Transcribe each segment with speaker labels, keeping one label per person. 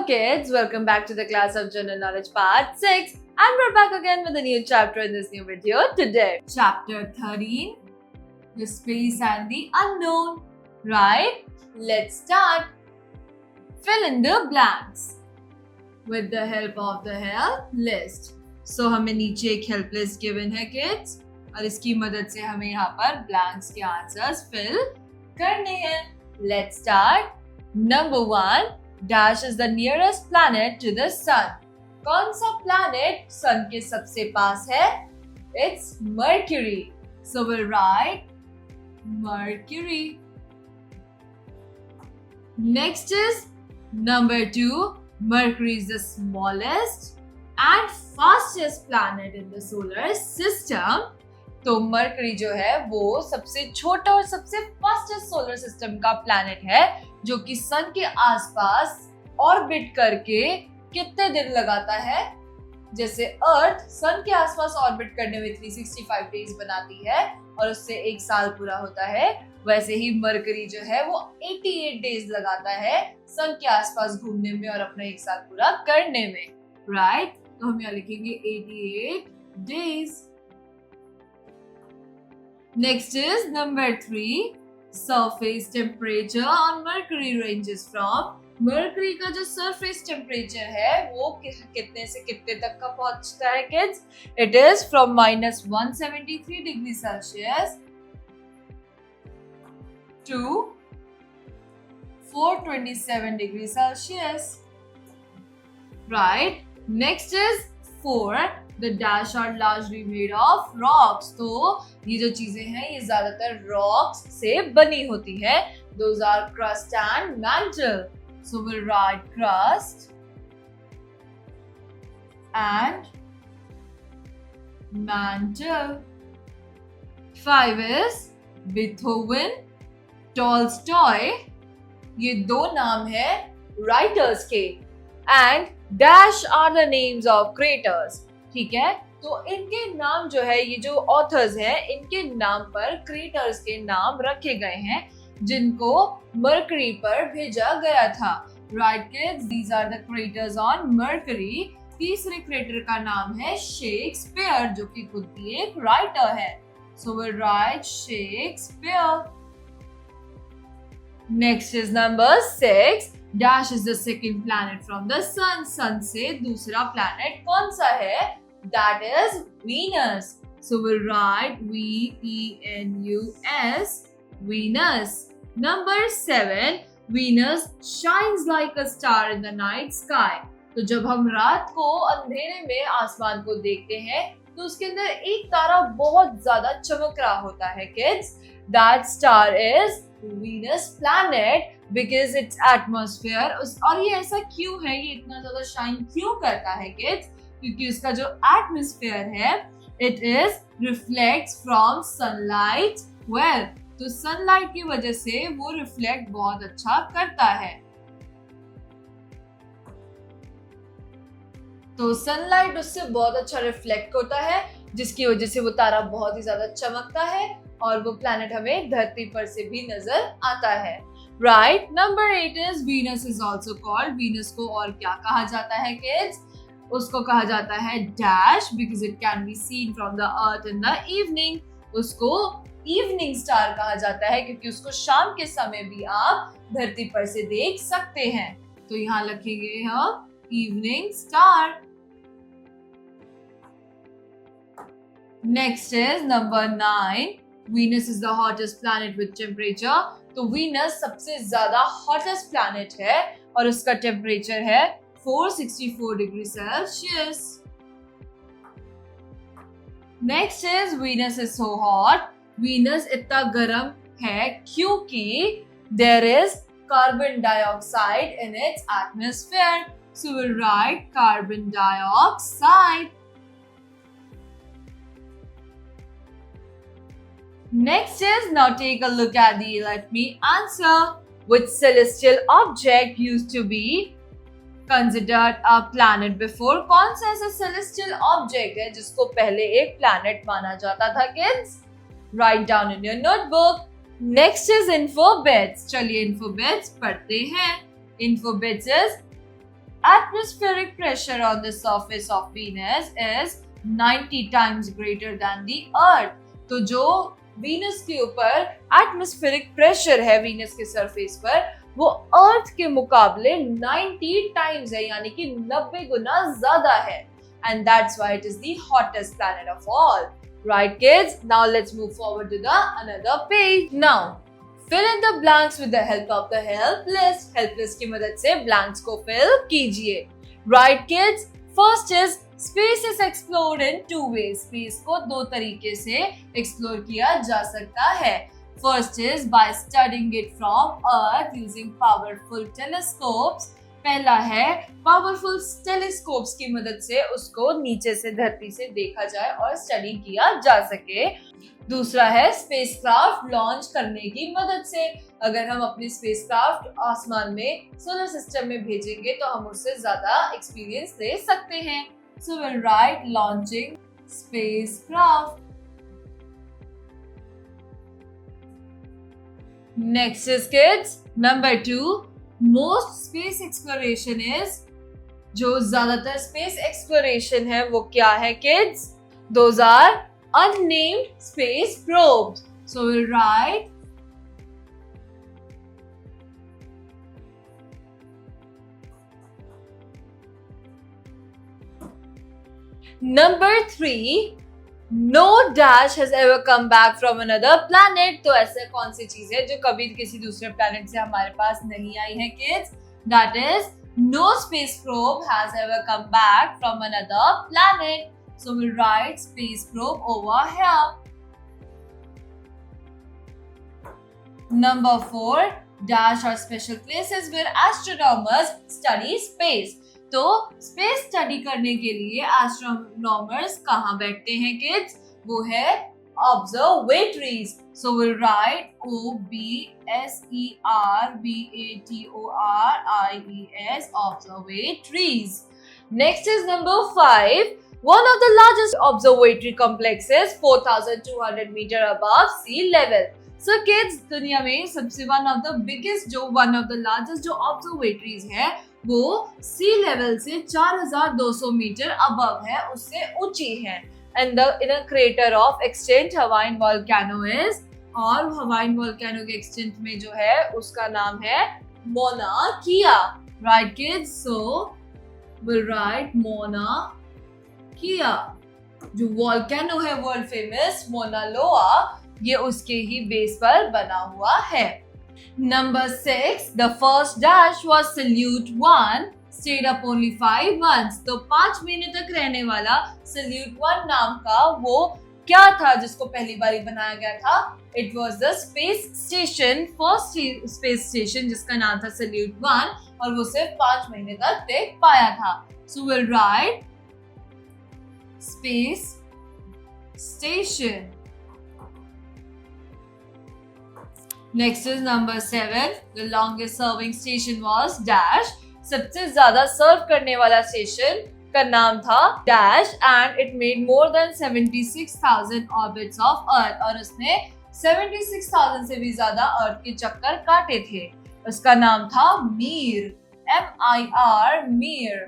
Speaker 1: kids, welcome back to the class of General Knowledge Part 6 and we're back again with a new chapter in this new video today. Chapter 13, the space and the unknown. Right? Let's start. Fill in the blanks with the help of the help list. So हमें नीचे एक help list given है kids और इसकी मदद से हमें यहाँ पर blanks के answers fill करने हैं. Let's start. Number 1. Dash is the nearest planet to the sun. कौन सा planet sun के सबसे पास है? It's Mercury. So we'll write Mercury. Next is number 2. Mercury is the smallest and fastest planet in the solar system. तो mercury जो है वो सबसे छोटा और सबसे फास्टेस्ट सोलर सिस्टम का प्लैनेट है जो कि सन के आसपास ऑर्बिट करके कितने दिन लगाता है. जैसे अर्थ सन के आसपास ऑर्बिट करने में 365 डेज बनाती है और उससे एक साल पूरा होता है, वैसे ही मरकरी जो है वो 88 डेज लगाता है सन के आसपास घूमने में और अपना एक साल पूरा करने में. राइट? तो हम यहाँ लिखेंगे 88 days. Next is number 3. Surface temperature on Mercury ranges from. Mercury का जो surface temperature है वो कितने से कितने तक का पहुंचता है kids? It is from -173 degrees Celsius to 427 degrees Celsius. Right? Next is 4. The dash are largely made of rocks. तो ये जो चीजें हैं ये ज्यादातर rocks से बनी होती है. Those are crust and mantle. So we'll write crust and mantle. 5 is Beethoven, Tolstoy. ये दो नाम है writers के. And dash are the names of creators. ठीक है, तो इनके नाम जो है ये जो ऑथर्स हैं इनके नाम पर क्रिएटर्स के नाम रखे गए हैं जिनको मरकरी पर भेजा गया था. Right kids, these are the creators on Mercury. तीसरे क्रिएटर का नाम है शेक्सपियर जो कि खुद भी एक राइटर है. So will write Shakespeare. Next is number 6. Dash is the second planet from the sun. Sun से दूसरा planet कौन सा है? That is Venus. So we'll write Venus. Venus. Number 7. Venus shines like a star in the night sky. तो जब हम रात को अंधेरे में आसमान को देखते हैं तो उसके अंदर एक तारा बहुत ज्यादा चमक रहा होता है kids. That star is Venus planet because its atmosphere. और ये ऐसा क्यों है, ये इतना ज्यादा शाइन क्यों करता है kids? क्योंकि उसका जो एटमॉस्फेयर है it is reflects from sunlight well. तो सनलाइट की वजह से वो रिफ्लेक्ट बहुत अच्छा करता है. तो सनलाइट उससे बहुत अच्छा रिफ्लेक्ट होता है जिसकी वजह से वो तारा बहुत ही ज्यादा चमकता है और वो प्लैनेट हमें धरती पर से भी नजर आता है. Right? Number 8 is Venus is also called. Venus को और क्या कहा जाता है किड्स? उसको कहा जाता है dash because it can be seen from the earth in the evening. उसको इवनिंग स्टार कहा जाता है क्योंकि उसको शाम के समय भी आप धरती पर से देख सकते हैं. तो यहाँ लिखेंगे हम evening star. Next is number 9. Venus is the hottest planet with temperature. तो Venus सबसे ज्यादा hottest planet है और उसका टेम्परेचर है 464 degrees Celsius. Next is Venus is so hot. Venus इतना गर्म है क्योंकि there is carbon dioxide in its atmosphere. So we'll write carbon dioxide. Next is, now take a look at the let me answer. Which celestial object used to be considered a planet before? कौन सा ऐसा celestial object है जिसको पहले एक planet माना जाता था kids? Write down in your notebook. Next is infobits. चलिए infobits पढ़ते हैं. Infobits is atmospheric pressure on the surface of Venus is 90 times greater than the Earth. तो जो Venus के ऊपर atmospheric pressure है Venus के surface पर, वो Earth के मुकाबले 90 times है, यानी कि 90 गुना ज्यादा है. And that's why it is the hottest planet of all. Right, kids? Now let's move forward to the another page. Now, fill in the blanks with the help of the help list. Help list की मदद से blanks को fill कीजिए. Right, kids? First is space is explored in two ways. Space को दो तरीके से explore किया जा सकता है. First is by studying it from Earth using powerful telescopes. पहला है पावरफुल टेलीस्कोप्स की मदद से उसको नीचे से धरती से देखा जाए और स्टडी किया जा सके. दूसरा है स्पेसक्राफ्ट लॉन्च करने की मदद से. अगर हम अपनी स्पेसक्राफ्ट आसमान में सोलर सिस्टम में भेजेंगे तो हम उससे ज्यादा एक्सपीरियंस ले सकते हैं. So will write launching spacecraft. Next is kids number 2. Most space exploration is, जो ज्यादातर space exploration है वो क्या है kids? Those are unnamed space probes. So we'll write number 3. No dash has ever come back from another planet. तो ऐसे कौन सी चीज है जो कभी किसी दूसरे planet से हमारे पास नहीं आई है kids? That is, no space probe has ever come back from another planet. So we'll write space probe over here. Number 4. Dash are special places where astronomers study space. तो स्पेस स्टडी करने के लिए astronomers कहाँ बैठते हैं kids? वो है observatories. So will write OBSERVATORIES observatories. Next is number 5. One of the largest observatory complexes 4,200 meter above sea level. So kids, दुनिया में सबसे one of the largest जो observatories है वो सी लेवल से 4,200 मीटर अबव है, उससे ऊंची है. And the in a crater of extinct Hawaiian volcano is, और हवाईन वोल्केनो के एक्सटिंक्ट में जो है उसका नाम है मोना किया. Right kids? So will write Mona किया. जो वोल्केनो है वर्ल्ड फेमस मोना लोआ, ये उसके ही बेस पर बना हुआ है. Number 6. The first dash was Salute 1, stayed up only 5 months. तो 5 महीने तक रहने वाला Salute 1 नाम का वो क्या था जिसको पहली बारी बनाया गया था? It was the space station, first space station जिसका नाम था Salute 1, और वो सिर्फ 5 महीने तक टिक पाया था. So we'll write space station. Next is number 7. The longest serving station was Dash. सबसे ज्यादा सर्व करने वाला स्टेशन का नाम था Dash and it made more than 76,000 orbits of Earth. और उसने 76,000 से भी ज्यादा अर्थ के चक्कर काटे थे. उसका नाम था Mir. MIR, Mir.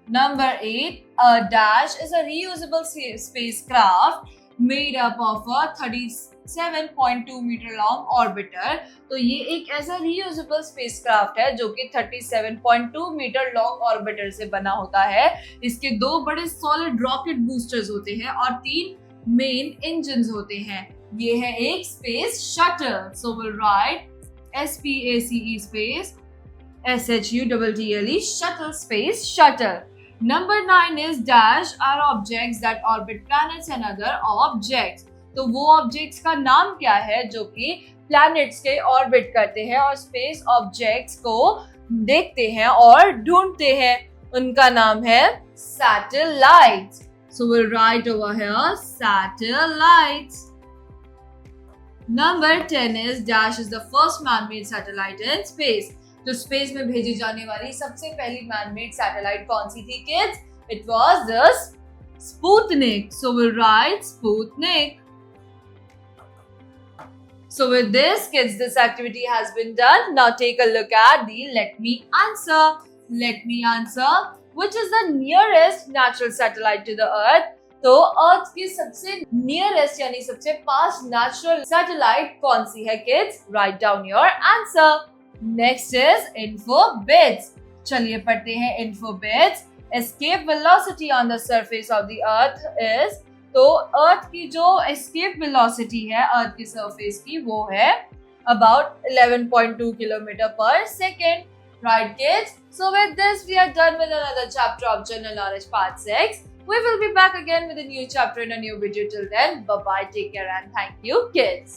Speaker 1: Number 8. A Dash is a reusable spacecraft made up of a 37.2 metre long orbiter. तो ये एक ऐसा रीयूजेबल स्पेसक्राफ्ट है जो कि 37.2 मीटर लॉन्ग ऑर्बिटर से बना होता है. इसके 2 बड़े सॉलिड रॉकेट बूस्टर्स होते हैं और 3 मेन इंजन्स होते हैं. ये है एक space shuttle. So will write SPACE space SHUTTLE shuttle space shuttle. Number 9 is Dash are objects that orbit planets and other objects. तो वो ऑब्जेक्ट्स का नाम क्या है जो कि प्लैनेट्स के ऑर्बिट करते हैं और स्पेस ऑब्जेक्ट्स को देखते हैं और ढूंढते हैं? उनका नाम है satellites. So will write over here satellites. Number 10 is Dash is the first man-made satellite in space. तो स्पेस में भेजी जाने वाली सबसे पहली man-made satellite कौन सी थी kids? It was the Sputnik. So we'll write Sputnik. So with this, kids, this activity has been done. Now take a look at the let me answer. Let me answer. Which is the nearest natural satellite to the Earth? तो earth की सबसे nearest यानी सबसे पास natural satellite कौन सी है kids? Right down your answer. Next is infobits. चलिए पढ़ते हैं infobits. Escape velocity on the surface of the earth is, तो अर्थ की जो एस्केप वेलोसिटी है अर्थ की सरफेस की वो है about 11.2 kilometer per second. Right kids? So with this we are done with another chapter of General Knowledge Part 6. We will be back again with a new chapter in a new video. Till then, bye bye, take care and thank you kids.